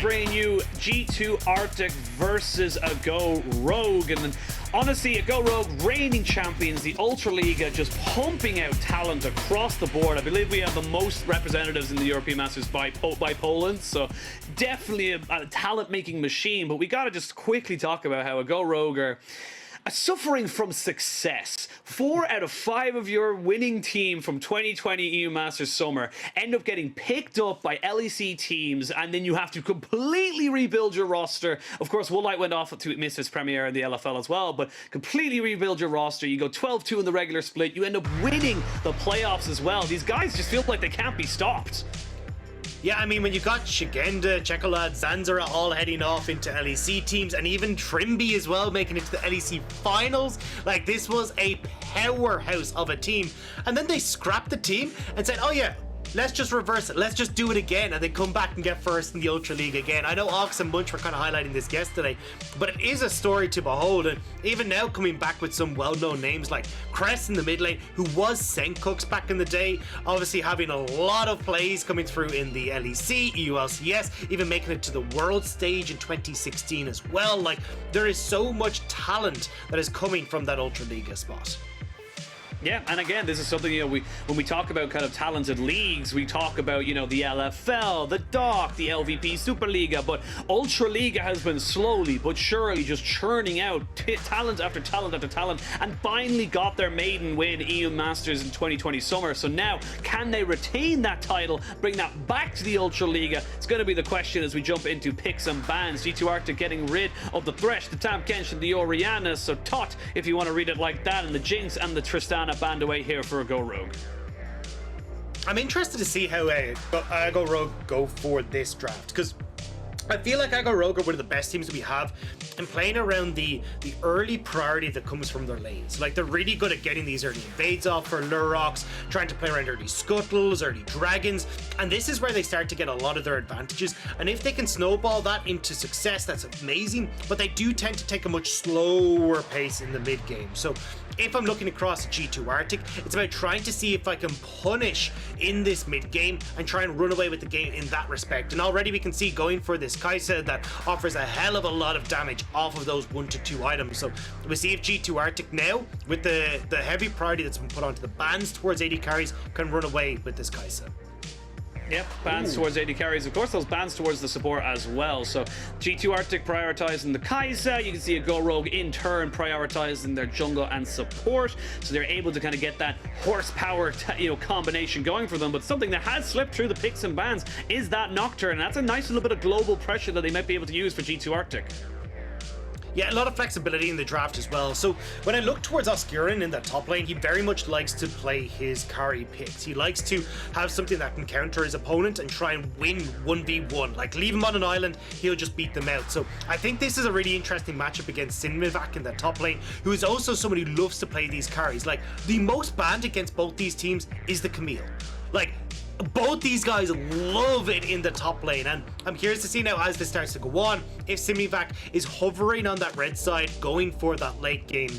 bringing you G2 Arctic versus a Go Rogue. And then, honestly, a Go Rogue reigning champions, the Ultra Liga just pumping out talent across the board. I believe we have the most representatives in the European Masters by Poland, so definitely a talent-making machine. But we got to just quickly talk about how a Go Rogue are suffering from success. 4 out of 5 of your winning team from 2020 EU Masters Summer end up getting picked up by LEC teams, and then you have to completely rebuild your roster. Of course, Woolite went off to miss his premiere in the LFL as well, but completely rebuild your roster. You go 12-2 in the regular split. You end up winning the playoffs as well. These guys just feel like they can't be stopped. Yeah, I mean, when you got Shigenda, Chekolad, Zanzara all heading off into LEC teams, and even Trimby as well making it to the LEC finals, like, this was a powerhouse of a team. And then they scrapped the team and said, oh yeah, let's just reverse it. Let's just do it again. And they come back and get first in the Ultra League again. I know Ox and Munch were kind of highlighting this yesterday, but it is a story to behold. And even now coming back with some well-known names like Chres in the mid lane, who was Senkooks back in the day, obviously having a lot of plays coming through in the LEC, EULCS, even making it to the world stage in 2016 as well. Like, there is so much talent that is coming from that Ultra Liga spot. Yeah, and again, this is something, you know, when we talk about kind of talented leagues, we talk about, you know, the LFL, the DOC, the LVP Superliga, but Ultra Liga has been slowly but surely just churning out talent after talent after talent, and finally got their maiden win EU Masters in 2020 summer. So now, can they retain that title, bring that back to the Ultra Liga? It's going to be the question as we jump into picks and bans. G2 Arctic getting rid of the Thresh, the Tam Kench, and the Oriana, so Tot, if you want to read it like that, and the Jinx and the Tristana banned away here for a Go Rogue. I'm interested to see how Go Rogue go for this draft, because I feel like Go Rogue are one of the best teams we have and playing around the early priority that comes from their lanes. Like, they're really good at getting these early invades off for Lurox, trying to play around early scuttles, early dragons, and this is where they start to get a lot of their advantages. And if they can snowball that into success, that's amazing, but they do tend to take a much slower pace in the mid game. So if I'm looking across at G2 Arctic, it's about trying to see if I can punish in this mid game and try and run away with the game in that respect. And already we can see going for this Kai'Sa that offers a hell of a lot of damage off of those 1 to 2 items. So we'll see if G2 Arctic now, with the heavy priority that's been put onto the bans towards AD carries, can run away with this Kai'Sa. Yep, bans towards AD carries. Of course, those bans towards the support as well. So G2 Arctic prioritizing the Kai'Sa. You can see a Go Rogue in turn prioritizing their jungle and support. So they're able to kind of get that horsepower, combination going for them. But something that has slipped through the picks and bans is that Nocturne. And that's a nice little bit of global pressure that they might be able to use for G2 Arctic. Yeah, a lot of flexibility in the draft as well. So when I look towards Oscarinin in that top lane, he very much likes to play his carry picks. He likes to have something that can counter his opponent and try and win 1v1. Like, leave him on an island, he'll just beat them out. So I think this is a really interesting matchup against Sinmivak in that top lane, who is also someone who loves to play these carries. Like, the most banned against both these teams is the Camille. Like, both these guys love it in the top lane, and I'm curious to see now as this starts to go on if Sinmivak is hovering on that red side going for that late game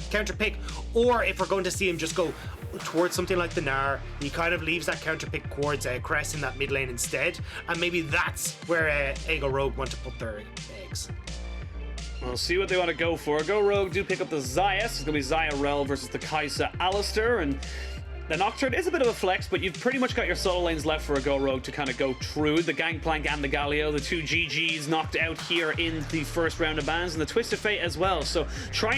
counter pick, or if we're going to see him just go towards something like the Gnar. He kind of leaves that counter pick towards Chres in that mid lane instead, and maybe that's where Go Rogue want to put their eggs. We'll see what they want to go for. Go Rogue do pick up the Xayah. It's going to be Xayah Rell versus the Kai'Sa Alistar, and the Nocturne is a bit of a flex, but you've pretty much got your solo lanes left for a Go Rogue to kind of go through. The Gangplank and the Galio, the 2 GGs knocked out here in the first round of bans, and the Twisted Fate as well. So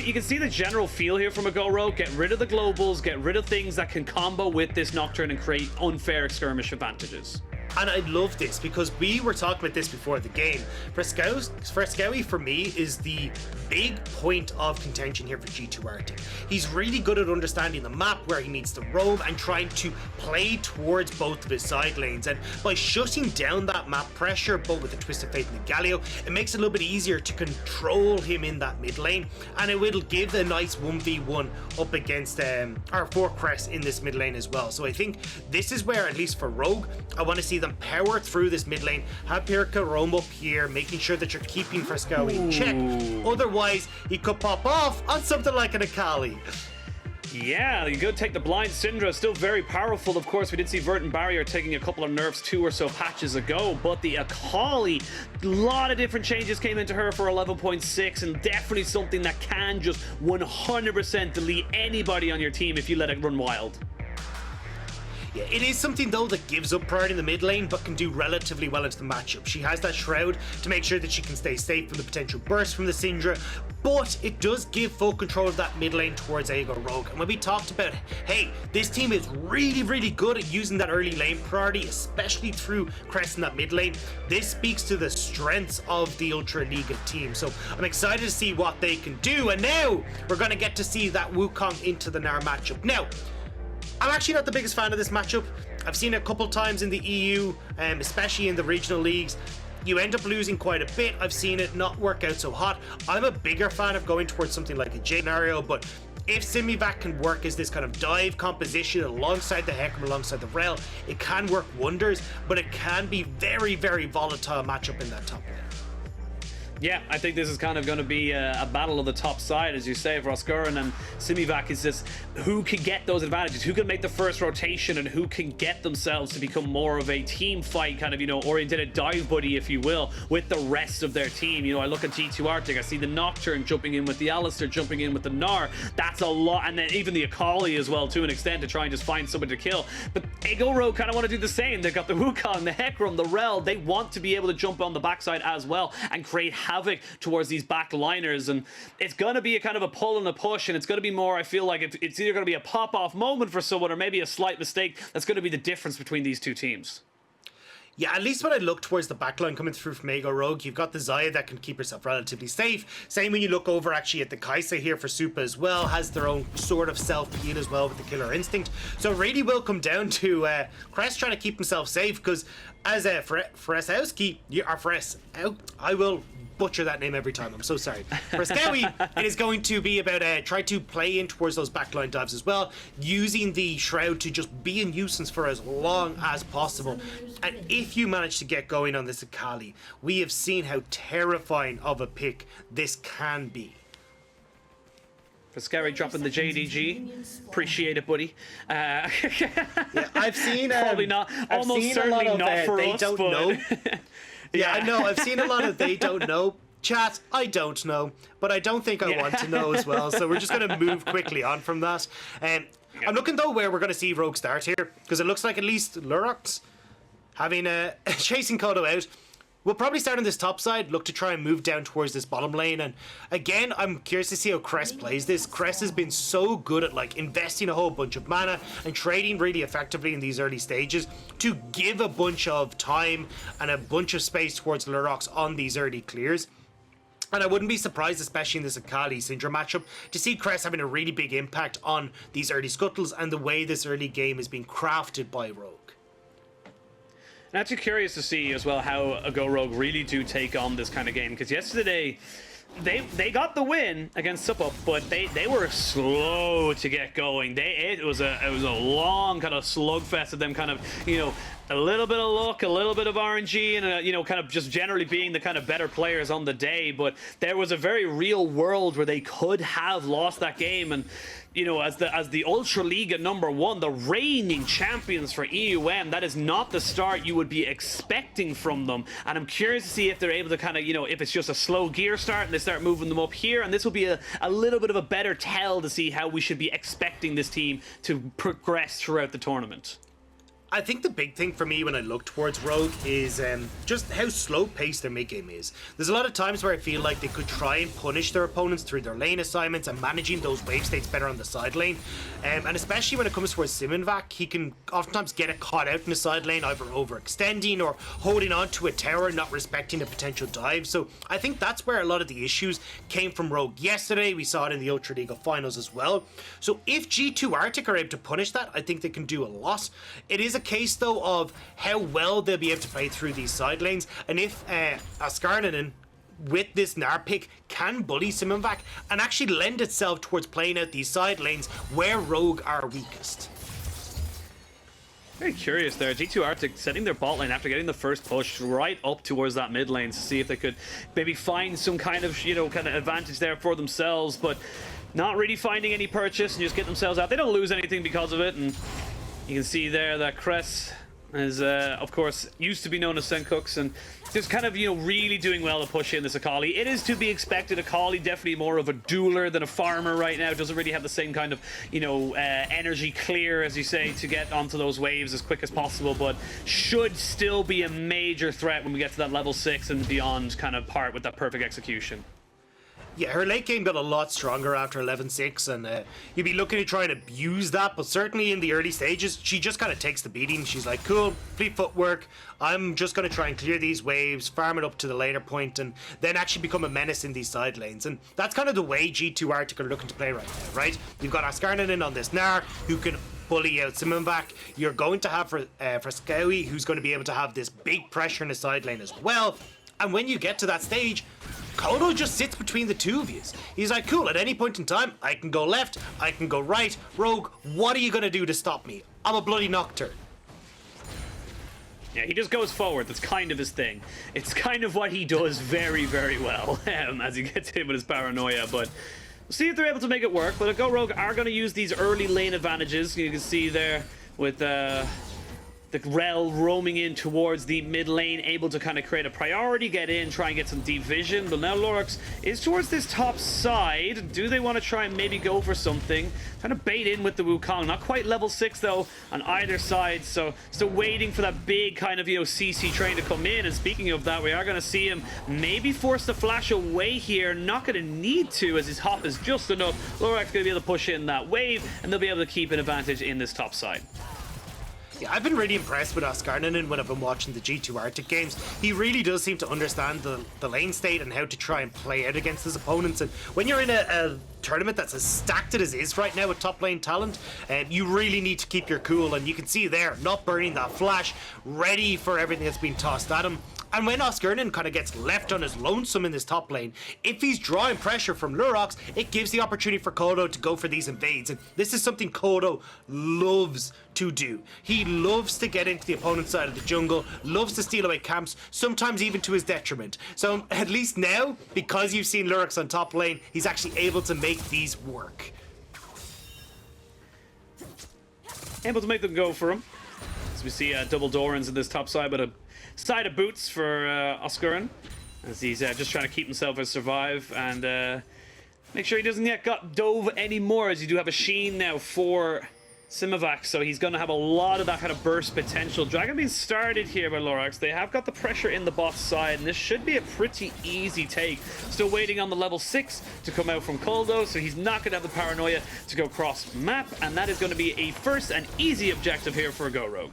you can see the general feel here from a Go Rogue. Get rid of the globals, get rid of things that can combo with this Nocturne and create unfair skirmish advantages. And I love this because we were talking about this before the game. Fresskowy for me is the big point of contention here for G2 Arctic. He's really good at understanding the map, where he needs to roam, and trying to play towards both of his side lanes. And by shutting down that map pressure, both with the Twisted Fate and the Galio, it makes it a little bit easier to control him in that mid lane, and it will give a nice 1v1 up against our 4 Chres in this mid lane as well. So I think this is where, at least for Rogue, I want to see them power through this mid lane, have Pyrka roam up here, making sure that you're keeping Fresskowy in check. Otherwise, he could pop off on something like an Akali. Yeah, you go take the blind. Syndra still very powerful. Of course, we did see Verdant Barrier taking a couple of nerfs 2 or so patches ago, but the Akali, a lot of different changes came into her for 11.6, and definitely something that can just 100% delete anybody on your team if you let it run wild. Yeah, it is something though that gives up priority in the mid lane but can do relatively well into the matchup. She has that shroud to make sure that she can stay safe from the potential burst from the Syndra, but it does give full control of that mid lane towards AGO Rogue. And when we talked about, hey, this team is really good at using that early lane priority, especially through Chres in that mid lane, this speaks to the strengths of the Ultra Liga team. So I'm excited to see what they can do, and now we're going to get to see that Wukong into the Gnar matchup. Now, I'm actually not the biggest fan of this matchup. I've seen it a couple times in the EU, especially in the regional leagues. You end up losing quite a bit. I've seen it not work out so hot. I'm a bigger fan of going towards something like a J scenario, but if Sinmivak can work as this kind of dive composition alongside the Hecarim, alongside the Rell, it can work wonders, but it can be very volatile matchup in that top lane. Yeah, I think this is kind of going to be a battle of the top side, as you say, for Oscarinin and Sinmivak. Is just who can get those advantages, who can make the first rotation, and who can get themselves to become more of a team fight, kind of, you know, oriented a dive buddy, if you will, with the rest of their team. You know, I look at G2 Arctic, I see the Nocturne jumping in with the Alistar, jumping in with the Gnar. That's a lot, and then even the Akali as well, to an extent, to try and just find somebody to kill. But AGO Rogue kind of want to do the same. They've got the Wukong, the Hecarim, the Rell. They want to be able to jump on the backside as well and create havoc towards these back liners, and it's going to be a kind of a pull and a push, and it's going to be more, I feel like it's either going to be a pop-off moment for someone or maybe a slight mistake that's going to be the difference between these two teams. Yeah, at least when I look towards the backline coming through from AGO Rogue, you've got the Xayah that can keep herself relatively safe. Same when you look over actually at the Kai'Sa here for Supa as well, has their own sort of self-heal as well with the killer instinct. So it really will come down to Chres trying to keep himself safe, because as a Fresskowy, I will butcher that name every time, I'm so sorry. Fresskowy, it is going to be about try to play in towards those backline dives as well, using the shroud to just be a nuisance for as long as possible. And if you manage to get going on this Akali, we have seen how terrifying of a pick this can be. Fresskowy dropping the JDG. Appreciate it, buddy. Yeah, I've seen probably not. Almost certainly not for they us, don't but know. Yeah, I know. I've seen a lot of they don't know. Chat, I don't know, but I don't think I want to know as well. So we're just going to move quickly on from that. I'm looking though where we're going to see Rogue start here, because it looks like at least Lurox having chasing Koldo out. We'll probably start on this top side, look to try and move down towards this bottom lane. And again, I'm curious to see how Chres plays this. Chres has been so good at like investing a whole bunch of mana and trading really effectively in these early stages to give a bunch of time and a bunch of space towards Lurox on these early clears. And I wouldn't be surprised, especially in this Akali Syndra matchup, to see Chres having a really big impact on these early scuttles and the way this early game is being crafted by Rogue. I'm actually curious to see as well how AGO Rogue really do take on this kind of game, because yesterday they got the win against Supa, but they were slow to get going. It was a long kind of slugfest of them, kind of, you know, a little bit of luck, a little bit of RNG, and you know, kind of just generally being the kind of better players on the day. But there was a very real world where they could have lost that game, and you know, as the Ultra Liga #1, the reigning champions for EUM, that is not the start you would be expecting from them. And I'm curious to see if they're able to kind of, you know, if it's just a slow gear start and they start moving them up here, and this will be a little bit of a better tell to see how we should be expecting this team to progress throughout the tournament. I think the big thing for me when I look towards Rogue is just how slow-paced their mid-game is. There's a lot of times where I feel like they could try and punish their opponents through their lane assignments and managing those wave states better on the side lane. And especially when it comes towards Sinmivak, he can oftentimes get it caught out in the side lane, either overextending or holding on to a tower, not respecting a potential dive. So I think that's where a lot of the issues came from Rogue yesterday. We saw it in the Ultra Liga finals as well. So if G2 Arctic are able to punish that, I think they can do a lot. It is a case though of how well they'll be able to play through these side lanes, and if Oscarinin with this Gnar pick can bully Sinmivak and actually lend itself towards playing out these side lanes where Rogue are weakest. Very curious there. G2 Arctic setting their bot lane after getting the first push right up towards that mid lane to see if they could maybe find some kind of, you know, kind of advantage there for themselves, but not really finding any purchase and just get themselves out. They don't lose anything because of it, and you can see there that Chres is, of course, used to be known as Senkux, and just kind of, you know, really doing well to push in this Akali. It is to be expected. Akali definitely more of a dueler than a farmer right now. Doesn't really have the same kind of, you know, energy clear, as you say, to get onto those waves as quick as possible, but should still be a major threat when we get to that level 6 and beyond kind of part with that perfect execution. Yeah, her late game got a lot stronger after 11-6, and you'd be looking to try and abuse that, but certainly in the early stages, she just kind of takes the beating. She's like, cool, fleet footwork, I'm just going to try and clear these waves, farm it up to the later point, and then actually become a menace in these side lanes. And that's kind of the way G2 Arctic are looking to play right now, right? You've got Oscarinin on this Gnar, who can bully out Sinmivak. You're going to have Fresskowy, who's going to be able to have this big pressure in the side lane as well. And when you get to that stage, Koldo just sits between the two of you. He's like, cool, at any point in time, I can go left, I can go right. Rogue, what are you going to do to stop me? I'm a bloody Nocturne. Yeah, he just goes forward. That's kind of his thing. It's kind of what he does very, very well as he gets hit with his paranoia. But we'll see if they're able to make it work. But Go Rogue are going to use these early lane advantages. You can see there with the Rell roaming in towards the mid lane, able to kind of create a priority, get in, try and get some deep vision. But now Lurox is towards this top side. Do they want to try and maybe go for something? Trying to bait in with the Wukong. Not quite level 6 though on either side. So still waiting for that big kind of, you know, CC train to come in. And speaking of that, we are going to see him maybe force the flash away here. Not going to need to, as his hop is just enough. Lurox going to be able to push in that wave, and they'll be able to keep an advantage in this top side. Yeah, I've been really impressed with Oscarinin when I've been watching the G2 Arctic games. He really does seem to understand the lane state and how to try and play out against his opponents. And when you're in a tournament that's as stacked as it is right now with top lane talent, you really need to keep your cool. And you can see there, not burning that flash, ready for everything that's been tossed at him. And when Oscarinin kind of gets left on his lonesome in this top lane, if he's drawing pressure from Lurox, it gives the opportunity for Koldo to go for these invades. And this is something Koldo loves to do. He loves to get into the opponent's side of the jungle, loves to steal away camps, sometimes even to his detriment. So at least now, because you've seen Lurox on top lane, he's actually able to make these work. Able to make them go for him. As we see double Dorans in this top side, but a side of boots for Oscarinin, as he's just trying to keep himself and survive, and make sure he doesn't get got dove anymore, as you do have a Sheen now for Sinmivak, so he's going to have a lot of that kind of burst potential. Dragon being started here by Lurox. They have got the pressure in the bot side, and this should be a pretty easy take. Still waiting on the level 6 to come out from Koldo, so he's not going to have the paranoia to go cross map, and that is going to be a first and easy objective here for Go Rogue.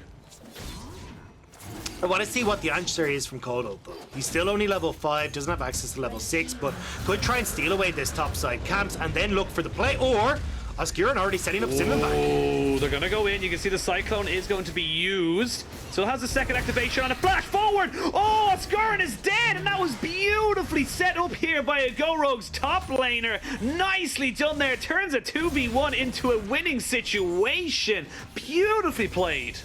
I want to see what the answer is from Koldo, though. He's still only level 5, doesn't have access to level 6, but could try and steal away this top side camps and then look for the play, or Oscarinin already setting up Sinmivak. Oh, they're going to go in. You can see the Cyclone is going to be used. So it has the second activation on a flash forward. Oh, Oscarinin is dead, and that was beautifully set up here by a Go Rogue's top laner. Nicely done there. Turns a 2v1 into a winning situation. Beautifully played.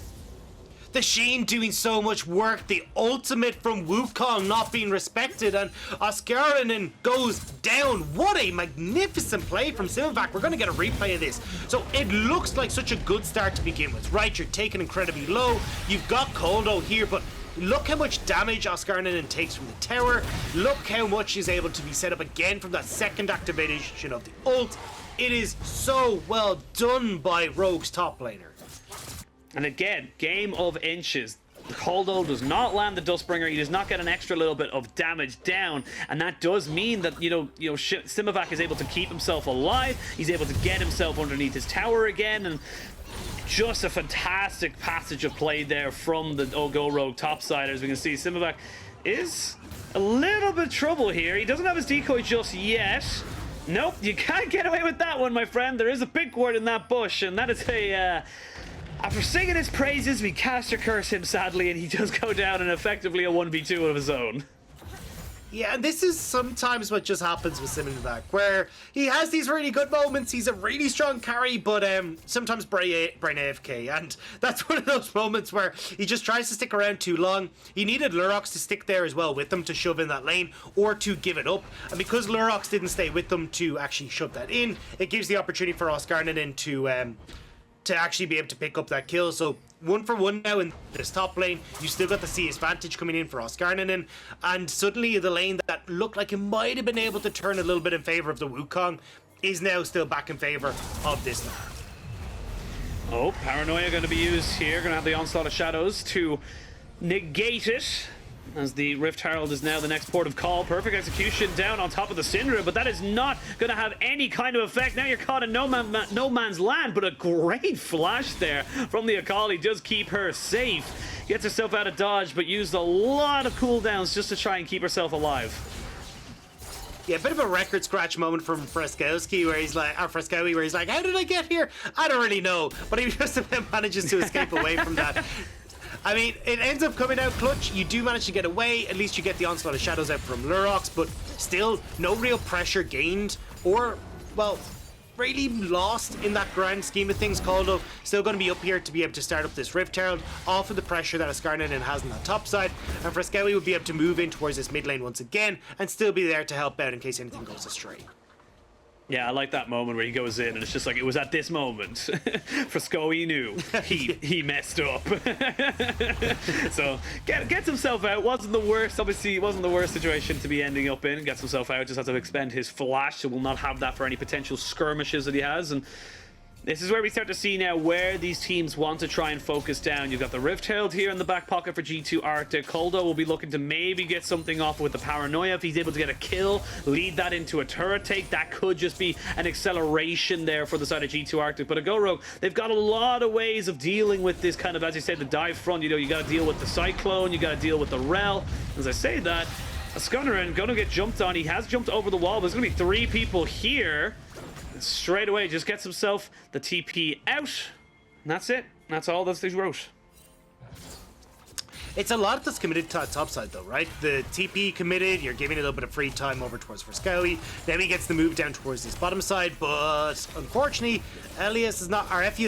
The Sheen doing so much work, the ultimate from Wukong not being respected, and Oscarinin goes down. What a magnificent play from Sinmivak. We're going to get a replay of this. So it looks like such a good start to begin with, right? You're taking incredibly low. You've got Koldo here, but look how much damage Oscarinin takes from the tower. Look how much is able to be set up again from that second activation of the ult. It is so well done by Rogue's top laner. And again, game of inches. Koldo does not land the Dustbringer. He does not get an extra little bit of damage down, and that does mean that Sinmivak is able to keep himself alive. He's able to get himself underneath his tower again, and just a fantastic passage of play there from the Go Rogue topside. As we can see, Sinmivak is a little bit of trouble here. He doesn't have his decoy just yet. Nope, you can't get away with that one, my friend. There is a big word in that bush, and that is a after singing his praises, we caster curse him sadly, and he does go down in effectively a 1v2 of his own. Yeah, and this is sometimes what just happens with Sinmivak, where he has these really good moments, he's a really strong carry, but sometimes brain AFK, and that's one of those moments where he just tries to stick around too long. He needed Lurox to stick there as well with him to shove in that lane, or to give it up, and because Lurox didn't stay with them to actually shove that in, it gives the opportunity for Oscarinin to actually be able to pick up that kill. So 1 for 1 now in this top lane. You still got the CS advantage coming in for Oscarinin, and suddenly the lane that looked like it might have been able to turn a little bit in favor of the Wukong is now still back in favor of this Gnar. Oh, Paranoia going to be used here. Going to have the Onslaught of Shadows to negate it, as the Rift Herald is now the next port of call. Perfect execution down on top of the Syndra, but that is not going to have any kind of effect. Now you're caught in no man's land, but a great flash there from the Akali does keep her safe. Gets herself out of dodge, but used a lot of cooldowns just to try and keep herself alive. Yeah, a bit of a record scratch moment from Fresskowy where he's like, how did I get here? I don't really know, but he just manages to escape away from that. I mean, it ends up coming out clutch. You do manage to get away. At least you get the Onslaught of Shadows out from Lurox, but still no real pressure gained or, well, really lost in that grand scheme of things. Koldo still going to be up here to be able to start up this Rift Herald off of the pressure that Oscarinin has on that top side, and Fresskowy will be able to move in towards this mid lane once again and still be there to help out in case anything goes astray. Yeah, I like that moment where he goes in and it's just like, it was at this moment Fresskowy knew he messed up. So gets himself out. Wasn't the worst, obviously it wasn't the worst situation to be ending up in. Gets himself out, just has to expend his flash, so will not have that for any potential skirmishes that he has. And this is where we start to see now where these teams want to try and focus down. You've got the Rift Herald here in the back pocket for G2 Arctic. Koldo will be looking to maybe get something off with the Paranoia. If he's able to get a kill, lead that into a turret take, that could just be an acceleration there for the side of G2 Arctic. But a Go Rogue, they've got a lot of ways of dealing with this kind of, as you said, the dive front. You know, you got to deal with the Cyclone, you got to deal with the Rell. As I say that, Oscarinin going to get jumped on. He has jumped over the wall. There's going to be 3 people here. Straight away just gets himself the TP out, and that's it. That's all that's wrote. It's a lot that's committed to that top side though, right? The TP committed, you're giving a little bit of free time over towards Fresskowy. Then he gets the move down towards this bottom side, but unfortunately, Efias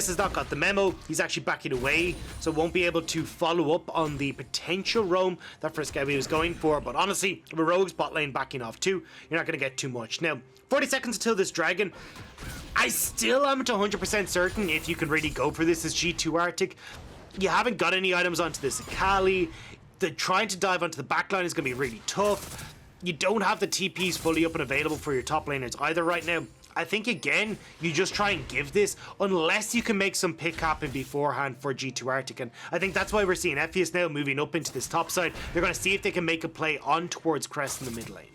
has not got the memo. He's actually backing away, so won't be able to follow up on the potential roam that Fresskowy was going for. But honestly, with Rogue's bot lane backing off too, you're not going to get too much. Now, 40 seconds until this dragon. I still am 100% certain if you can really go for this as G2 Arctic. You haven't got any items onto this Akali. Trying to dive onto the backline is going to be really tough. You don't have the TPs fully up and available for your top laners either right now. I think again, you just try and give this unless you can make some pick happen beforehand for G2 Arctic. And I think that's why we're seeing Efias now moving up into this top side. They're going to see if they can make a play on towards Chres in the mid lane.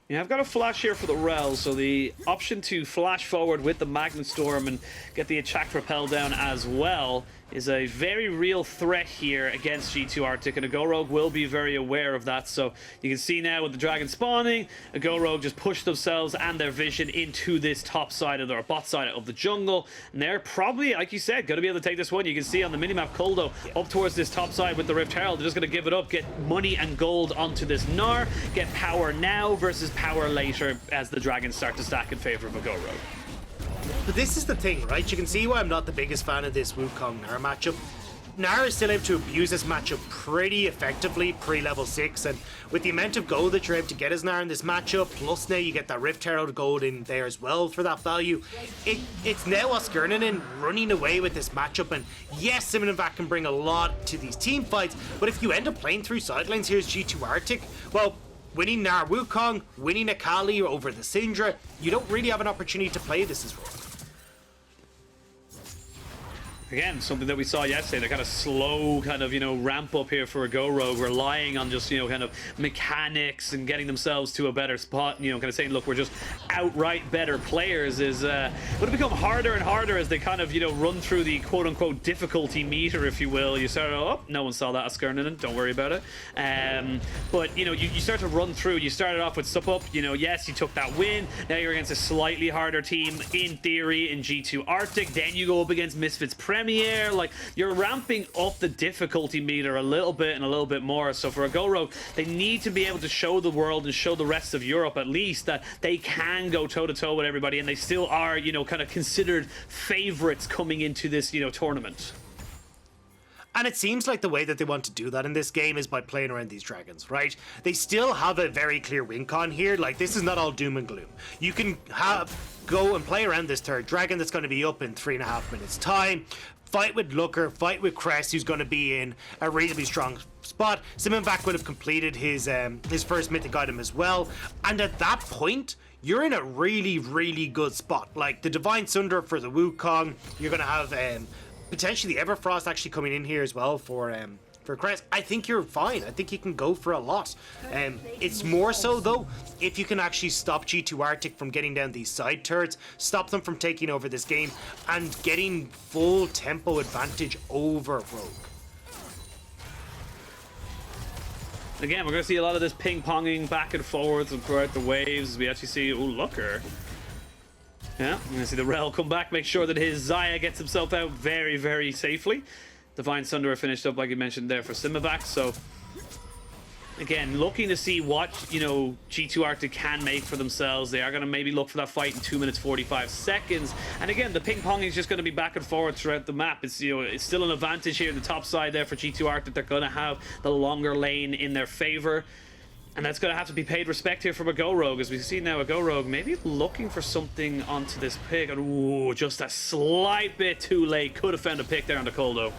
Yeah, I've got a flash here for the Rell, so the option to flash forward with the Magnet Storm and get the attack repel down as well is a very real threat here against G2 Arctic, and a Go Rogue will be very aware of that. So you can see now with the dragon spawning, a Go Rogue just pushed themselves and their vision into this top side of their bot side of the jungle, and they're probably, like you said, going to be able to take this one. You can see on the minimap Koldo up towards this top side with the Rift Herald. They're just going to give it up, get money and gold onto this Gnar, get power now versus power later as the dragons start to stack in favor of a Go Rogue. But this is the thing, right? You can see why I'm not the biggest fan of this Wukong Gnar matchup. Gnar is still able to abuse this matchup pretty effectively pre-level 6, and with the amount of gold that you're able to get as Gnar in this matchup, plus now you get that Rift Herald gold in there as well for that value, it's now Oscarinin running away with this matchup. And yes, Sinmivak can bring a lot to these team fights, but if you end up playing through sidelines here as G2 Arctic, well, winning Gnar Wukong, winning Akali over the Syndra, you don't really have an opportunity to play this as well. Again, something that we saw yesterday, the kind of slow kind of, you know, ramp up here for a Go Rogue, relying on just, you know, kind of mechanics and getting themselves to a better spot, you know, kind of saying, look, we're just outright better players, is would become harder and harder as they kind of, you know, run through the quote-unquote difficulty meter, if you will. You start, oh, no one saw that Oscarinin, don't worry about it. But, you know, you start to run through, you started off with Supa, you know, yes, you took that win, now you're against a slightly harder team, in theory, in G2 Arctic, then you go up against Misfits Prem, Premier. Like, you're ramping up the difficulty meter a little bit and a little bit more. So for a Go Rogue, they need to be able to show the world and show the rest of Europe at least that they can go toe-to-toe with everybody, and they still are, you know, kind of considered favorites coming into this, you know, tournament. And it seems like the way that they want to do that in this game is by playing around these dragons, right? They still have a very clear win con here. Like, this is not all doom and gloom. You can go and play around this third dragon that's going to be up in 3.5 minutes time. Fight with FLICKR, fight with Chres, who's going to be in a reasonably strong spot. Sinmivak would have completed his first mythic item as well. And at that point, you're in a really, really good spot. Like, the Divine Syndra for the Wukong. You're going to have potentially the Everfrost actually coming in here as well for Chres. I think you're fine. I think you can go for a lot. It's more so though if you can actually stop G2 Arctic from getting down these side turrets, stop them from taking over this game, and getting full tempo advantage over Rogue. Again, we're going to see a lot of this ping-ponging back and forwards and throughout the waves as we actually see, oh, FLICKR. Yeah, I'm going to see the Rell come back, make sure that his Xayah gets himself out very, very safely. Divine Syndra finished up, like you mentioned there, for Sinmivak. So, again, looking to see what, you know, G2 Arctic can make for themselves. They are going to maybe look for that fight in 2 minutes 45 seconds. And again, the ping-pong is just going to be back and forward throughout the map. It's, you know, it's still an advantage here in the top side there for G2 Arctic. They're going to have the longer lane in their favor. And that's going to have to be paid respect here from a Go Rogue, as we see now a Go Rogue maybe looking for something onto this pick. And ooh, just a slight bit too late. Could have found a pick there on the Koldo.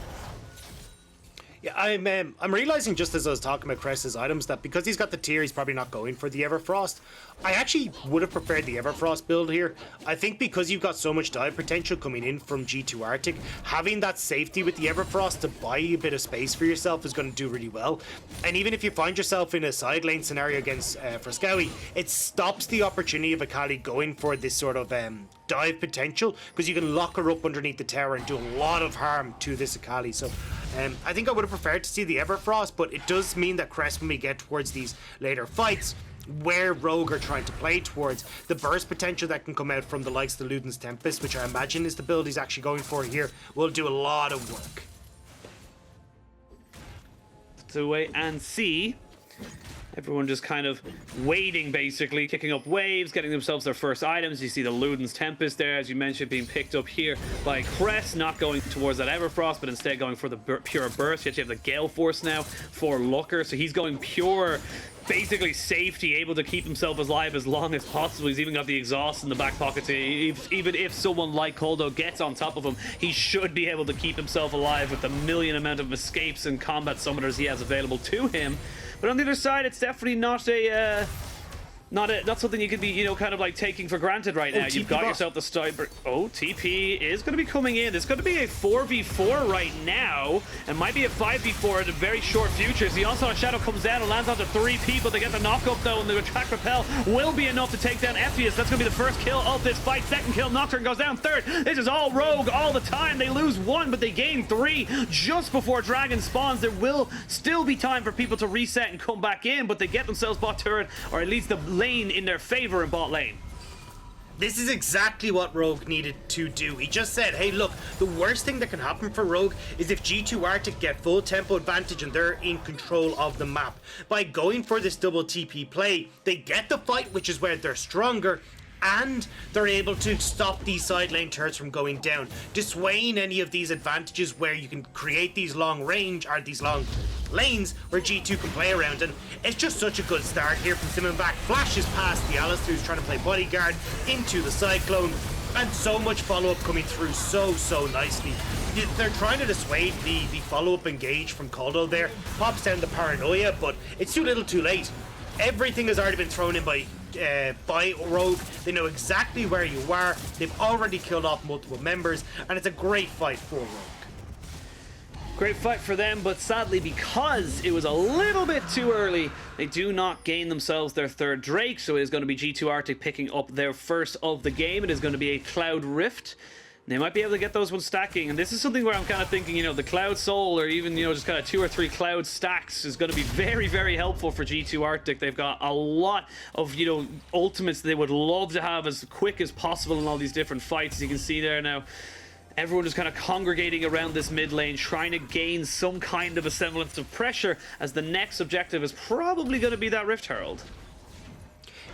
Yeah, I'm realizing just as I was talking about Chres's items that because he's got the tier, he's probably not going for the Everfrost. I actually would have preferred the Everfrost build here. I think because you've got so much dive potential coming in from G2 Arctic, having that safety with the Everfrost to buy a bit of space for yourself is going to do really well. And even if you find yourself in a side lane scenario against Fresskowy, it stops the opportunity of Akali going for this sort of dive potential, because you can lock her up underneath the tower and do a lot of harm to this Akali. So I think I would have preferred to see the Everfrost, but it does mean that Chres, when we get towards these later fights where Rogue are trying to play towards, the burst potential that can come out from the likes of the Luden's Tempest, which I imagine is the build he's actually going for here, will do a lot of work. To wait and see. Everyone just kind of waiting, basically, kicking up waves, getting themselves their first items. You see the Luden's Tempest there, as you mentioned, being picked up here by Chres, not going towards that Everfrost, but instead going for the pure burst. You actually have the Gale Force now for FLICKR, so he's going pure, basically safety, able to keep himself alive as long as possible. He's even got the exhaust in the back pocket, so even if someone like Koldo gets on top of him, he should be able to keep himself alive with the million amount of escapes and combat summoners he has available to him. But on the other side, it's definitely not something you could be, you know, kind of like taking for granted right now. You've got yourself the Styber. Oh, TP is going to be coming in. It's going to be a 4v4 right now, and might be a 5v4 in the very short future. The Onslaught Shadow comes down and lands onto 3 people. They get the knock-up, though, and the attack repel will be enough to take down Efias. That's going to be the first kill of this fight. Second kill, Nocturne goes down. Third, this is all Rogue all the time. They lose 1, but they gain 3 just before Dragon spawns. There will still be time for people to reset and come back in, but they get themselves bot turret, or at least the lane in their favor in bot lane. This is exactly what Rogue needed to do. He just said, hey, look, the worst thing that can happen for Rogue is if G2 Arctic get full tempo advantage and they're in control of the map. By going for this double TP play, they get the fight, which is where they're stronger, and they're able to stop these side lane turrets from going down, dissuading any of these advantages where you can create these long range, or these long lanes where G2 can play around. And it's just such a good start here from Sinmivak. Flashes past the Alistar, who's trying to play bodyguard, into the Cyclone, and so much follow-up coming through so nicely. They're trying to dissuade the follow-up engage from Koldo there. Pops down the Paranoia, but it's too little too late. Everything has already been thrown in by Rogue. They know exactly where you are. They've already killed off multiple members, and it's a great fight for Rogue. Great fight for them, but sadly, because it was a little bit too early, they do not gain themselves their third Drake, so it is going to be G2 Arctic picking up their first of the game. It is going to be a Cloud Rift. They might be able to get those ones stacking, and this is something where I'm kind of thinking, you know, the Cloud Soul, or even, you know, just kind of 2 or 3 Cloud stacks is going to be very helpful for G2 Arctic. They've got a lot of, you know, ultimates they would love to have as quick as possible in all these different fights. You can see there now. Everyone is kind of congregating around this mid lane, trying to gain some kind of a semblance of pressure, as the next objective is probably going to be that Rift Herald.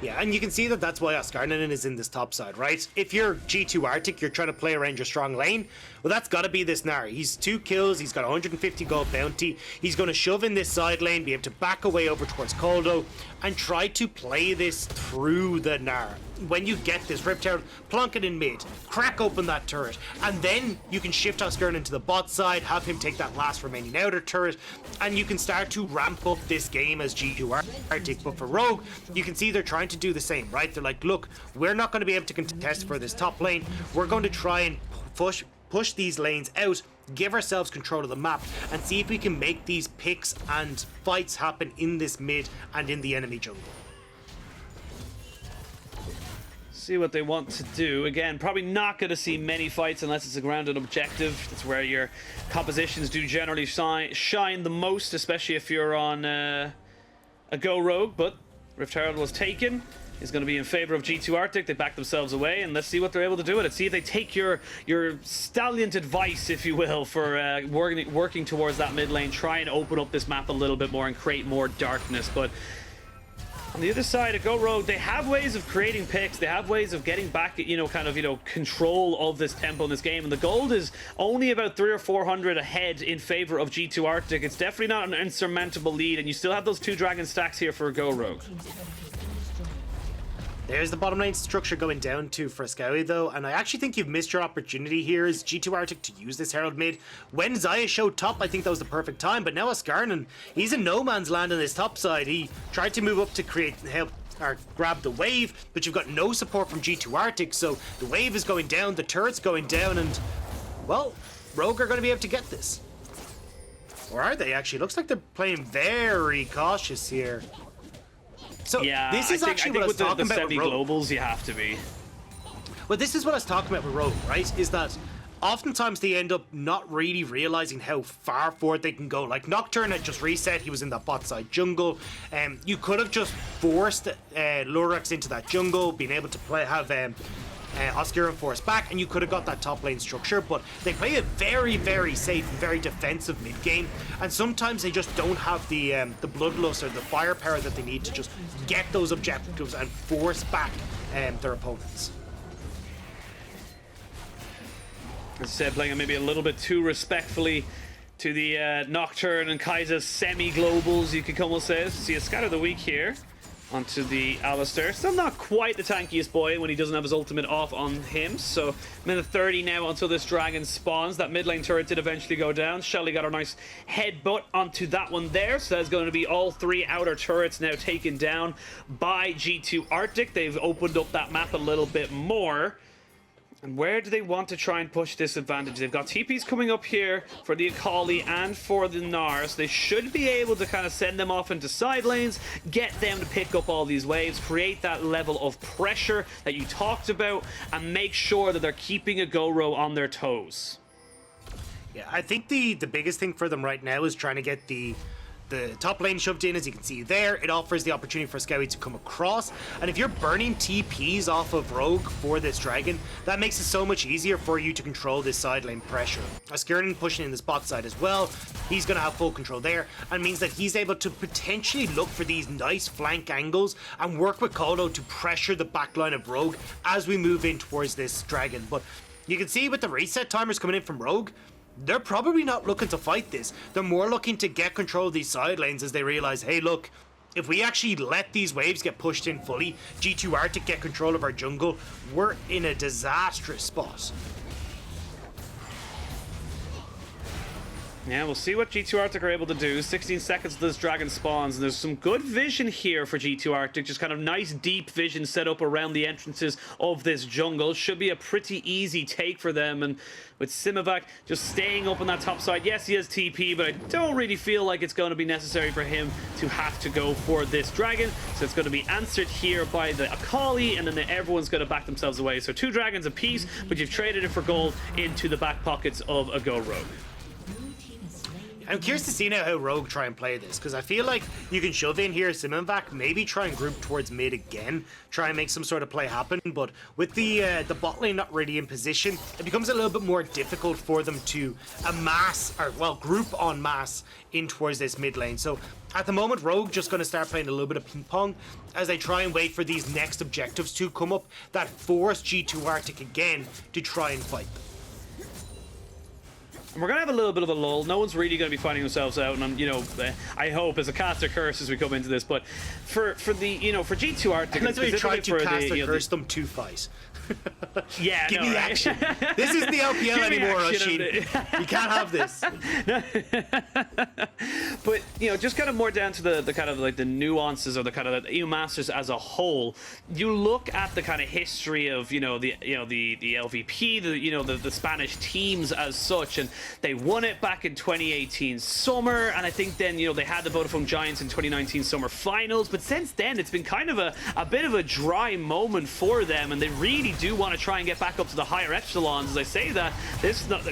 Yeah, and you can see that that's why Oscarinin is in this top side, right? If you're G2 Arctic, you're trying to play around your strong lane, well, that's got to be this Gnar. He's 2 kills, he's got 150 gold bounty, he's going to shove in this side lane, be able to back away over towards Koldo, and try to play this through the Gnar. When you get this Rift Herald, plonk it in mid, crack open that turret, and then you can shift Oscarinin into the bot side, have him take that last remaining outer turret, and you can start to ramp up this game as G2 Arctic. But for Rogue, you can see they're trying to do the same, right? They're like, look, we're not going to be able to contest for this top lane. We're going to try and push these lanes out, give ourselves control of the map, and see if we can make these picks and fights happen in this mid and in the enemy jungle. See what they want to do. Again, probably not going to see many fights unless it's a grounded objective. That's where your compositions do generally shine the most, especially if you're on a Go Rogue. But Rift Herald was taken. Is going to be in favor of G2 Arctic. They back themselves away, and let's see what they're able to do with it. See if they take your stallioned advice, if you will, for working towards that mid lane. Try and open up this map a little bit more and create more darkness. But on the other side of Go Rogue, they have ways of creating picks. They have ways of getting back, control of this tempo in this game. And the gold is only about 300 or 400 ahead in favor of G2 Arctic. It's definitely not an insurmountable lead, and you still have those 2 dragon stacks here for Go Rogue. There's the bottom lane structure going down to Fresskowy, though, and I actually think you've missed your opportunity here as G2 Arctic to use this Herald mid. When Xayah showed top, I think that was the perfect time, but now Oscarinin, he's in no man's land on this top side. He tried to move up to grab the wave, but you've got no support from G2 Arctic, so the wave is going down, the turret's going down, and, well, Rogue are going to be able to get this. Or are they, actually? Looks like they're playing very cautious here. So yeah, this is actually what I was talking about with Rogue. Globals, you have to be. Well, this is what I was talking about with Rogue, right? Is that oftentimes they end up not really realizing how far forward they can go. Like Nocturne had just reset, he was in that bot side jungle. You could have just forced Lurox into that jungle, being able to have Oscarinin force back, and you could have got that top lane structure, but they play a very, very safe and very defensive mid game, and sometimes they just don't have the bloodlust or the firepower that they need to just get those objectives and force back their opponents. As I said, playing maybe a little bit too respectfully to the Nocturne and Kai'Sa semi-globals, you could almost say. See a scatter of the week here onto the Alistar. Still not quite the tankiest boy when he doesn't have his ultimate off on him. So minute 30 now until this dragon spawns. That mid lane turret did eventually go down. Shelly got a nice headbutt onto that one there. So that's going to be all 3 outer turrets now taken down by G2 Arctic. They've opened up that map a little bit more. And where do they want to try and push this advantage? They've got TPs coming up here for the Akali and for the Gnar, so they should be able to kind of send them off into side lanes, get them to pick up all these waves, create that level of pressure that you talked about, and make sure that they're keeping a Go-Ro on their toes. Yeah, I think the biggest thing for them right now is trying to get the top lane shoved in. As you can see there, it offers the opportunity for Fresskowy to come across, and if you're burning TPs off of Rogue for this dragon, that makes it so much easier for you to control this side lane pressure. Oscarinin pushing in the bot side as well, he's going to have full control there, and means that he's able to potentially look for these nice flank angles and work with Koldo to pressure the backline of Rogue as we move in towards this dragon. But you can see with the reset timers coming in from Rogue, they're probably not looking to fight this. They're more looking to get control of these side lanes as they realize, hey, look, if we actually let these waves get pushed in fully, G2 Arctic get control of our jungle, we're in a disastrous spot. Yeah, we'll see what G2 Arctic are able to do. 16 seconds till this dragon spawns, and there's some good vision here for G2 Arctic. Just kind of nice deep vision set up around the entrances of this jungle. Should be a pretty easy take for them, and with Sinmivak just staying up on that top side. Yes, he has TP, but I don't really feel like it's going to be necessary for him to have to go for this dragon. So it's going to be answered here by the Akali, and then everyone's going to back themselves away. So 2 dragons apiece, but you've traded it for gold into the back pockets of a Go Rogue. I'm curious to see now how Rogue try and play this, because I feel like you can shove in here Sinmivak, maybe try and group towards mid again, try and make some sort of play happen, but with the bot lane not really in position, it becomes a little bit more difficult for them to amass, or well, group en masse in towards this mid lane. So at the moment, Rogue just going to start playing a little bit of ping pong as they try and wait for these next objectives to come up that force G2 Arctic again to try and fight them. We're gonna have a little bit of a lull. No one's really gonna be finding themselves out, and I'm, you know, I hope as a caster curse as we come into this. But for the, you know, for G2 Arctic, that's why you try to caster curse them to fight. Yeah, give me action. This isn't the LPL anymore, Rashid. You can't have this. But you know, just kind of more down to the kind of like the nuances or the kind of the EU Masters as a whole. You look at the kind of history of the LVP, the Spanish teams as such, and they won it back in 2018 summer, and I think then they had the Vodafone Giants in 2019 summer finals. But since then, it's been kind of a bit of a dry moment for them, and they really do want to try and get back up to the higher echelons. As I say that, this is not,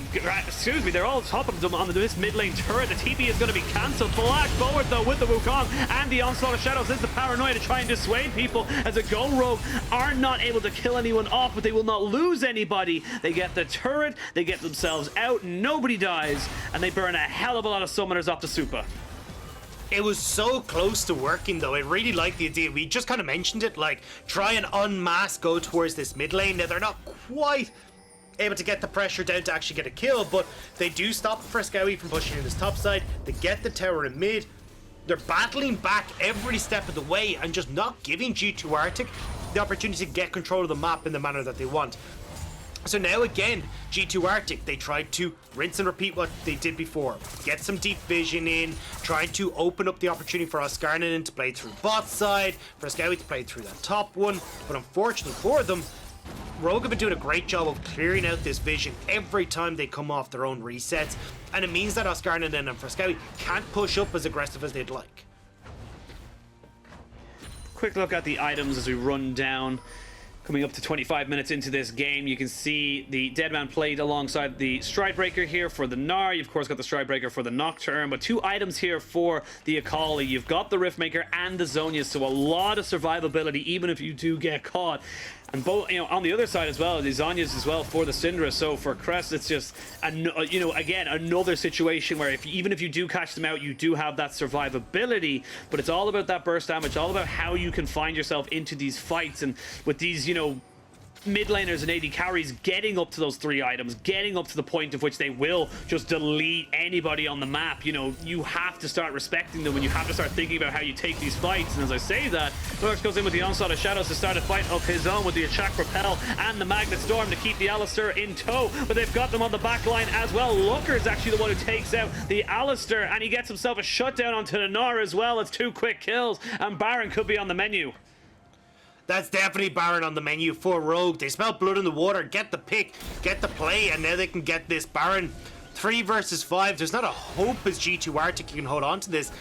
excuse me, they're all top of them on this mid lane turret. The TP is going to be cancelled. Flash forward though with the Wukong and the Onslaught of Shadows. This is the paranoia to try and dissuade people as a Go Rogue are not able to kill anyone off, but they will not lose anybody. They get the turret, they get themselves out, nobody dies, and they burn a hell of a lot of summoners off to Supa. It was so close to working though. I really like the idea. We just kind of mentioned it, like try and unmask, go towards this mid lane. Now they're not quite able to get the pressure down to actually get a kill, but they do stop Fresskowy from pushing in this top side. They get the tower in mid. They're battling back every step of the way and just not giving G2 Arctic the opportunity to get control of the map in the manner that they want. So now again, G2 Arctic, they tried to rinse and repeat what they did before. Get some deep vision in, trying to open up the opportunity for Oscarinin to play through bot side, for Fresskowy to play through that top one. But unfortunately for them, Rogue have been doing a great job of clearing out this vision every time they come off their own resets. And it means that Oscarinin and Fresskowy can't push up as aggressive as they'd like. Quick look at the items as we run down. Coming up to 25 minutes into this game, you can see the Deadman played alongside the Stridebreaker here for the Gnar. You've of course got the Stridebreaker for the Nocturne, but two items here for the Akali. You've got the Riftmaker and the Zhonya's, so a lot of survivability even if you do get caught. And both, on the other side as well, the Zhonya's as well for the Syndra. So for Chres, it's just, again, another situation where even if you do catch them out, you do have that survivability. But it's all about that burst damage, all about how you can find yourself into these fights. And with these, mid laners and AD carries getting up to those three items, getting up to the point of which they will just delete anybody on the map, you have to start respecting them, and you have to start thinking about how you take these fights. And as I say that, Lurox goes in with the Onslaught of Shadows to start a fight of his own with the Attack Repel and the Magnet Storm to keep the Alistar in tow, but they've got them on the back line as well. Looker is actually the one who takes out the Alistar, and he gets himself a shutdown onto the Gnar as well. It's 2 quick kills, and Baron could be on the menu. That's definitely Baron on the menu for Rogue. They smell blood in the water, get the pick, get the play, and now they can get this Baron. 3 versus 5. There's not a hope as G2 Arctic can hold on to this.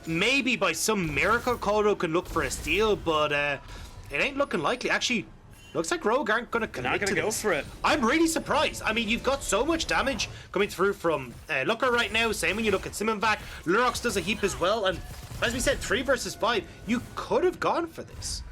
Maybe by some miracle Koldo can look for a steal, but it ain't looking likely. Actually, looks like Rogue aren't going to commit to this. Go for it. I'm really surprised. I mean, you've got so much damage coming through from Looker right now. Same when you look at Sinmivak. Lurox does a heap as well, and as we said, 3 versus 5. You could have gone for this.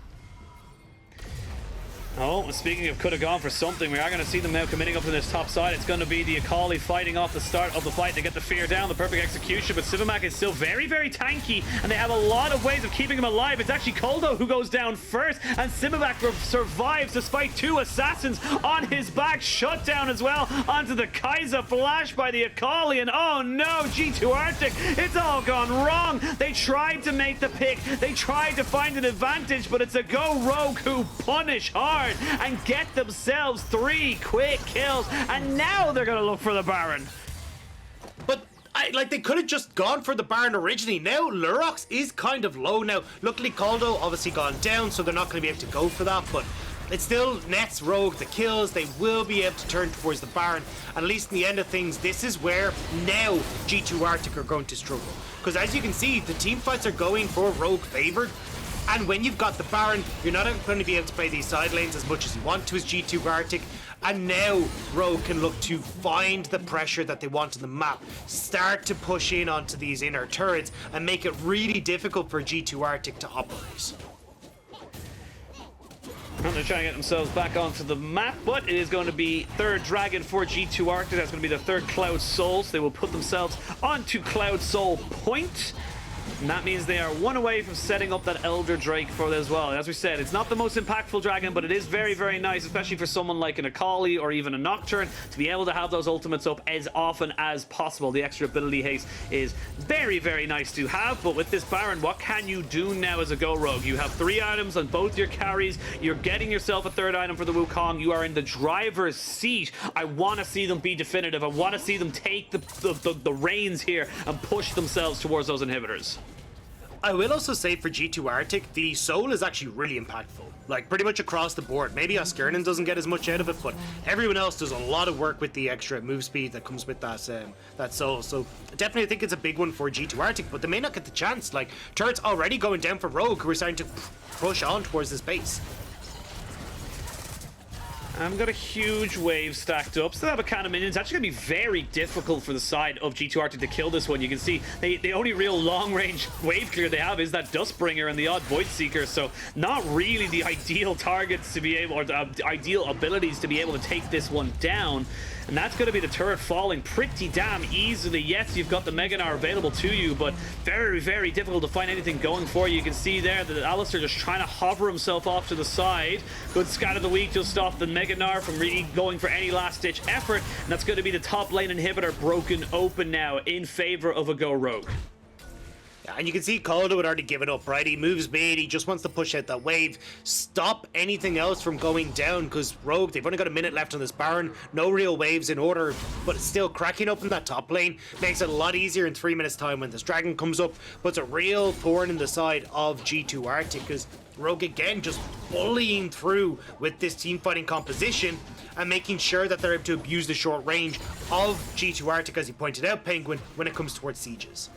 Oh, speaking of could have gone for something, we are going to see them now committing up to this top side. It's going to be the Akali fighting off the start of the fight to get the fear down, the perfect execution, but Sinmivak is still very, very tanky, and they have a lot of ways of keeping him alive. It's actually Koldo who goes down first, and Sinmivak survives despite 2 assassins on his back. Shut down as well onto the Kai'Sa, flash by the Akali, and oh no, G2 Arctic, it's all gone wrong. They tried to make the pick, they tried to find an advantage, but it's a Go Rogue who punish hard and get themselves 3 quick kills, and now they're gonna look for the Baron. But they could have just gone for the Baron originally. Now Lurox is kind of low now. Luckily Koldo obviously gone down, so they're not going to be able to go for that, but it still nets Rogue the kills. They will be able to turn towards the Baron, and at least in the end of things, this is where now G2 Arctic are going to struggle, because as you can see, the team fights are going for Rogue favored. And when you've got the Baron, you're not going to be able to play these side lanes as much as you want to as G2 Arctic. And now Rogue can look to find the pressure that they want on the map, start to push in onto these inner turrets, and make it really difficult for G2 Arctic to operate. They're trying to get themselves back onto the map, but it is going to be third dragon for G2 Arctic. That's going to be the third Cloud Soul, so they will put themselves onto Cloud Soul point. And that means they are one away from setting up that Elder Drake for it as well. As we said, it's not the most impactful dragon, but it is very, very nice, especially for someone like an Akali or even a Nocturne, to be able to have those ultimates up as often as possible. The extra ability haste is very, very nice to have, but with this Baron, what can you do now as a Go Rogue? You have 3 items on both your carries. You're getting yourself a 3rd item for the Wukong. You are in the driver's seat. I want to see them be definitive. I want to see them take the reins here and push themselves towards those inhibitors. I will also say for G2 Arctic, the Soul is actually really impactful. Like, pretty much across the board. Maybe Oscarinin doesn't get as much out of it, but everyone else does a lot of work with the extra move speed that comes with that Soul. So, I definitely think it's a big one for G2 Arctic, but they may not get the chance. Like, turrets already going down for Rogue, who are starting to push on towards this base. I've got a huge wave stacked up. Still have a can of minions. Actually going to be very difficult for the side of G2 Arctic to kill this one. You can see the only real long-range wave clear they have is that Dustbringer and the odd Void Seeker, so not really the ideal targets to be able, or the ideal abilities to be able to take this one down. And that's going to be the turret falling pretty damn easily. Yes, you've got the Mega Gnar available to you, but very, very difficult to find anything going for you. You can see there that Alistar just trying to hover himself off to the side. Good scat of the week just off the Mega Gnar from really going for any last-ditch effort. And that's going to be the top lane inhibitor broken open now in favor of a Go Rogue. And you can see Koldo had already given up, right? He moves mid, he just wants to push out that wave, stop anything else from going down, because Rogue, they've only got a minute left on this Baron, no real waves in order, but it's still cracking up in that top lane, makes it a lot easier in 3 minutes time when this dragon comes up, puts a real thorn in the side of G2 Arctic, because Rogue again just bullying through with this team fighting composition and making sure that they're able to abuse the short range of G2 Arctic, as you pointed out, Penguin, when it comes towards sieges.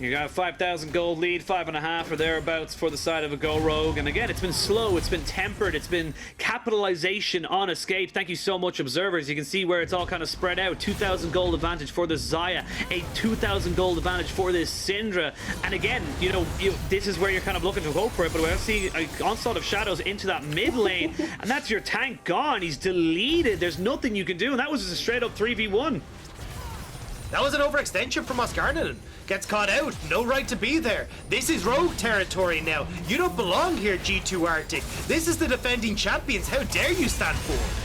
You got a 5,000 gold lead, 5.5 or thereabouts for the side of a Go Rogue. And again, it's been slow, it's been tempered, it's been capitalization on escape. Thank you so much, observers. You can see where it's all kind of spread out. 2,000 gold advantage for this Xayah, a 2,000 gold advantage for this Syndra. And again, you know, this is where you're kind of looking to hope for it, but we're seeing an onslaught of shadows into that mid lane, and that's your tank gone. He's deleted. There's nothing you can do, and that was just a straight up 3v1. That was an overextension from Oscarinin. Gets caught out, no right to be there. This is Rogue territory now. You don't belong here, G2 Arctic. This is the defending champions. How dare you stand forward?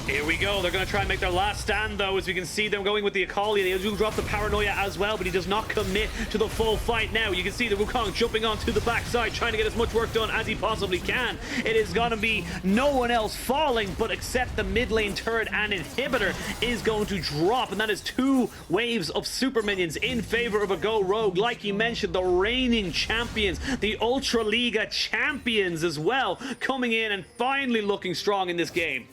Here we go. They're going to try and make their last stand, though, as we can see them going with the Akali. They do drop the Paranoia as well, but he does not commit to the full fight now. You can see the Wukong jumping onto the backside, trying to get as much work done as he possibly can. It is going to be no one else falling, but except the mid lane turret and inhibitor is going to drop, and that is 2 waves of super minions in favor of a Go Rogue. Like you mentioned, the reigning champions, the Ultra Liga champions as well, coming in and finally looking strong in this game.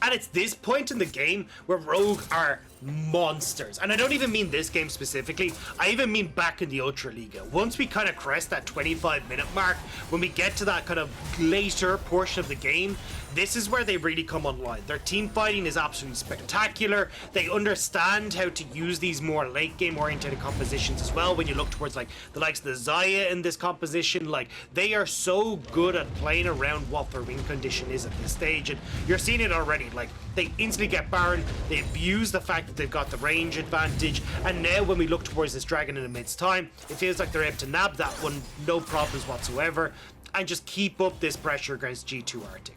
And it's this point in the game where Rogue are monsters. And I don't even mean this game specifically, I even mean back in the Ultra Liga. Once we kind of crest that 25-minute mark, when we get to that kind of later portion of the game, this is where they really come online. Their team fighting is absolutely spectacular. They understand how to use these more late game oriented compositions as well. When you look towards like the likes of the Xayah in this composition, like they are so good at playing around what their win condition is at this stage, and you're seeing it already. Like they instantly get Baron, they abuse the fact that they've got the range advantage, and now when we look towards this dragon in the midst time, it feels like they're able to nab that one, no problems whatsoever, and just keep up this pressure against G2 Arctic.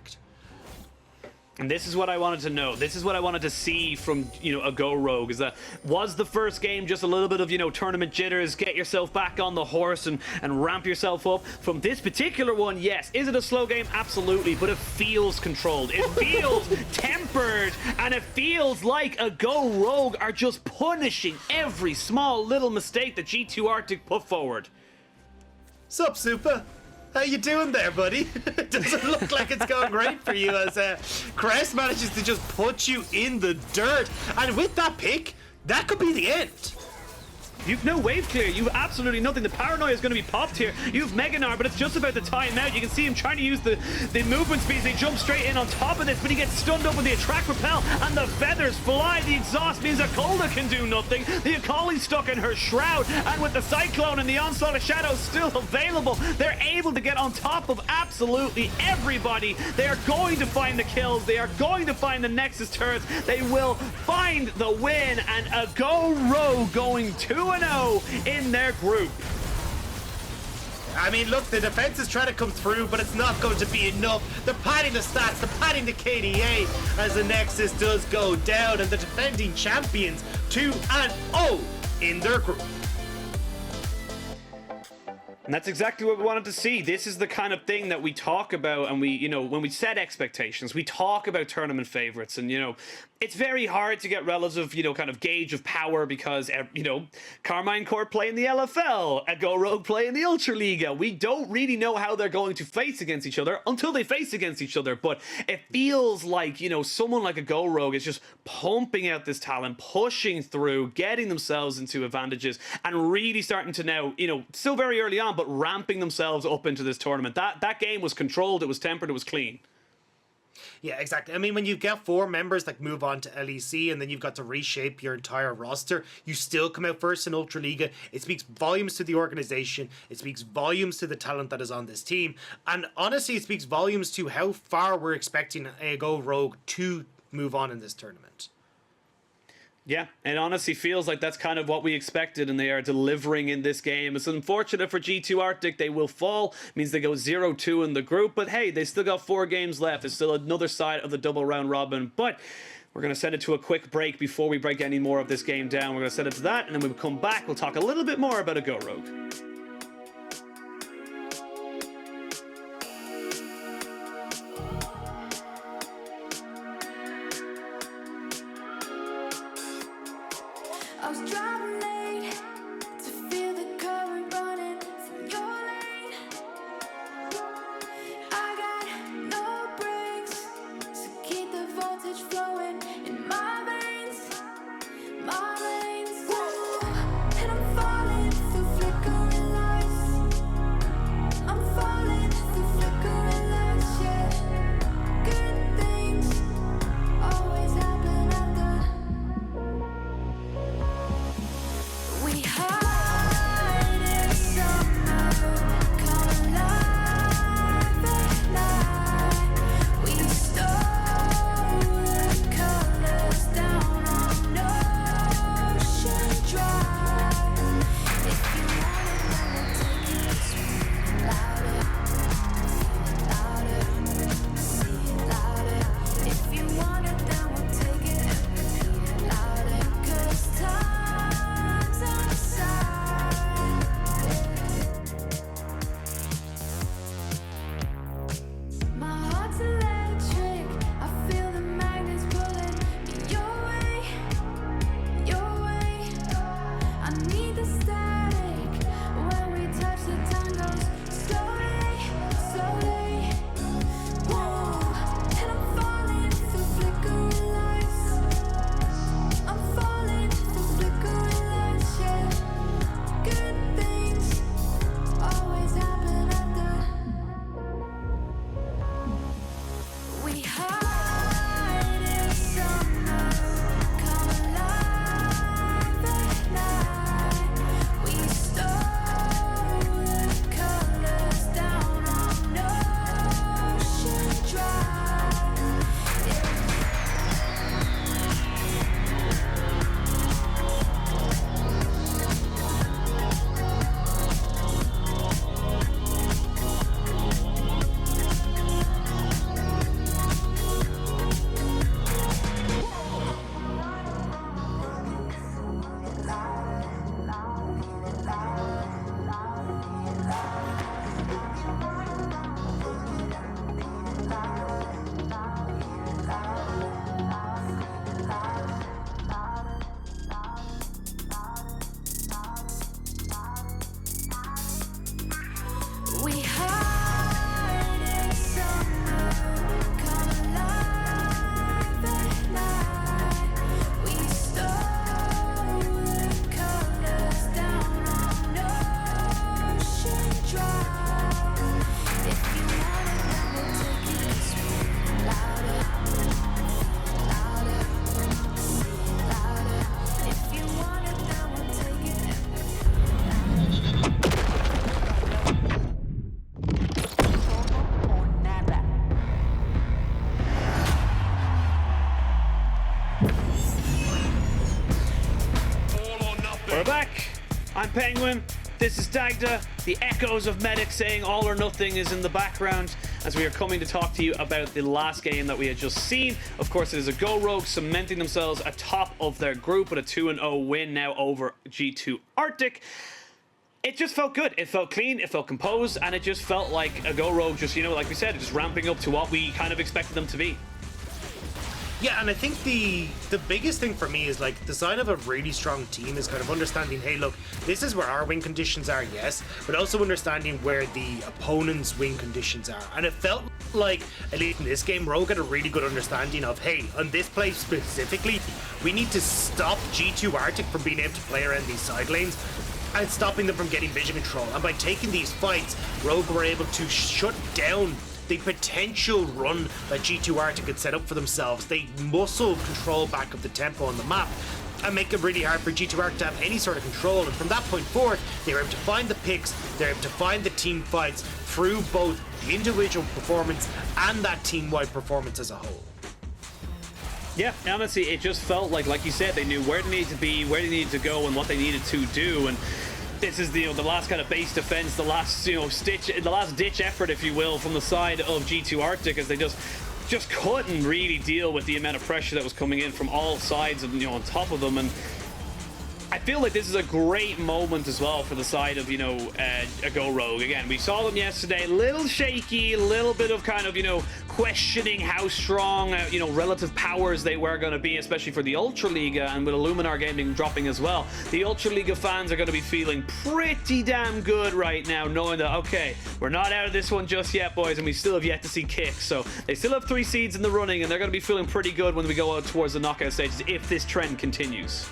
And this is what I wanted to know. This is what I wanted to see from, you know, a Go Rogue. Is that, was the first game just a little bit of, you know, tournament jitters, get yourself back on the horse and ramp yourself up? From this particular one, yes. Is it a slow game? Absolutely. But it feels controlled. It feels tempered. And it feels like a Go Rogue are just punishing every small little mistake that G2 Arctic put forward. Sup, Supa? How you doing there, buddy? Doesn't look like it's going great for you as Chres manages to just put you in the dirt. And with that pick, that could be the end. You've no wave clear. You've absolutely nothing. The paranoia is going to be popped here. You've Mega Gnar, but it's just about to time out. You can see him trying to use the movement speeds. They jump straight in on top of this, but he gets stunned up with the attract repel, and the feathers fly. The exhaust means that Koldo can do nothing. The Akali's stuck in her shroud, and with the Cyclone and the Onslaught of Shadows still available, they're able to get on top of absolutely everybody. They are going to find the kills. They are going to find the Nexus turrets. They will find the win, and a Go Rogue going 2-0 in their group. I mean, look, the defense is trying to come through, but it's not going to be enough. They're padding the stats, they're padding the KDA as the Nexus does go down, and the defending champions 2-0 in their group. And that's exactly what we wanted to see. This is the kind of thing that we talk about, and we, you know, when we set expectations, we talk about tournament favorites, and, you know, it's very hard to get relative, you know, kind of gauge of power because, you know, Karmine Corp play in the LFL, a Go Rogue play in the Ultraliga. We don't really know how they're going to face against each other until they face against each other. But it feels like, you know, someone like a Go Rogue is just pumping out this talent, pushing through, getting themselves into advantages, and really starting to now, you know, still very early on, but ramping themselves up into this tournament. That game was controlled, it was tempered, it was clean. Yeah, exactly. I mean, when you've got 4 members that move on to LEC and then you've got to reshape your entire roster, you still come out first in Ultraliga. It speaks volumes to the organization. It speaks volumes to the talent that is on this team. And honestly, it speaks volumes to how far we're expecting a Go Rogue to move on in this tournament. Yeah, it honestly feels like that's kind of what we expected, and they are delivering in this game. It's unfortunate for G2 Arctic. They will fall. It means they go 0-2 in the group, but hey, they still got 4 games left. It's still another side of the double round robin, but we're going to send it to a quick break before we break any more of this game down. We're going to send it to that, and then when we come back, we'll talk a little bit more about a Go Rogue. I was driving late to feel the current running from your lane. I got no brakes, so keep the voltage flowing in my veins, my veins. Ooh, and I'm falling through flickering Penguin. This is Dagda. The echoes of Medic saying all or nothing is in the background as we are coming to talk to you about the last game that we had just seen. Of course, it is a Go Rogue cementing themselves atop of their group with a 2-0 win now over G2 Arctic. It just felt good. It felt clean, it felt composed, and it just felt like a Go Rogue just, you know, like we said, just ramping up to what we kind of expected them to be. Yeah, and I think the biggest thing for me is like the sign of a really strong team is kind of understanding, hey, look, this is where our win conditions are, yes, but also understanding where the opponent's win conditions are. And it felt like, at least in this game, Rogue had a really good understanding of, hey, on this play specifically, we need to stop G2 Arctic from being able to play around these side lanes and stopping them from getting vision control. And by taking these fights, Rogue were able to shut down the potential run that G2 Arctic had set up for themselves. They muscle control back of the tempo on the map and make it really hard for G2 Arctic to have any sort of control. And from that point forward, they were able to find the picks, they were able to find the team fights through both the individual performance and that team-wide performance as a whole. Yeah, honestly, it just felt like you said, they knew where they needed to be, where they needed to go, and what they needed to do. And this is the last kind of base defense, the last the last ditch effort, if you will, from the side of G2 Arctic, as they just couldn't really deal with the amount of pressure that was coming in from all sides and on top of them. And I feel like this is a great moment as well for the side of a Go Rogue. Again, we saw them yesterday, a little shaky, a little bit of kind of questioning how strong relative powers they were going to be, especially for the Ultra Liga, and with Illuminar Gaming dropping as well. The Ultra Liga fans are going to be feeling pretty damn good right now, knowing that, okay, we're not out of this one just yet, boys, and we still have yet to see kicks. So they still have 3 seeds in the running, and they're going to be feeling pretty good when we go out towards the knockout stages if this trend continues.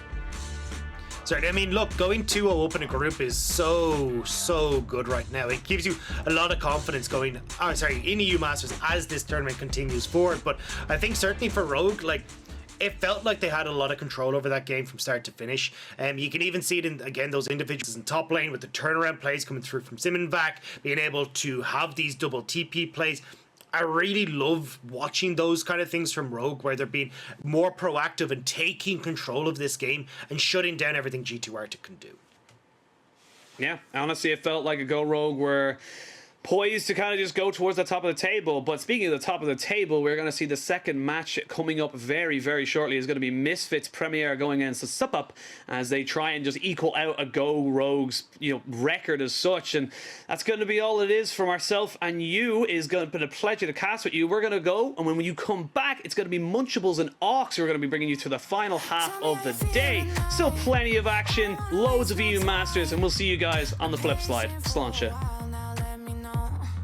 Sorry, I mean, look, going 2-0 open a group is so good right now. It gives you a lot of confidence going, in EU Masters as this tournament continues forward. But I think certainly for Rogue, like, it felt like they had a lot of control over that game from start to finish. You can even see it in, again, those individuals in top lane with the turnaround plays coming through from Sinmivak, being able to have these double TP plays. I really love watching those kind of things from Rogue, where they're being more proactive and taking control of this game and shutting down everything G2 Arctic can do. Yeah, honestly, it felt like a Go Rogue were poised to kind of just go towards the top of the table. But speaking of the top of the table, we're going to see the second match coming up very, very shortly. It's going to be Misfits Premier going against the Supa as they try and just equal out a Go Rogue's record as such. And that's going to be all it is for myself and you. It's going to be a pleasure to cast with you. We're going to go, and when you come back, it's going to be Munchables and Aux who are going to be bringing you to the final half of the day. Still plenty of action, loads of EU Masters, and we'll see you guys on the flip side. Sláinte.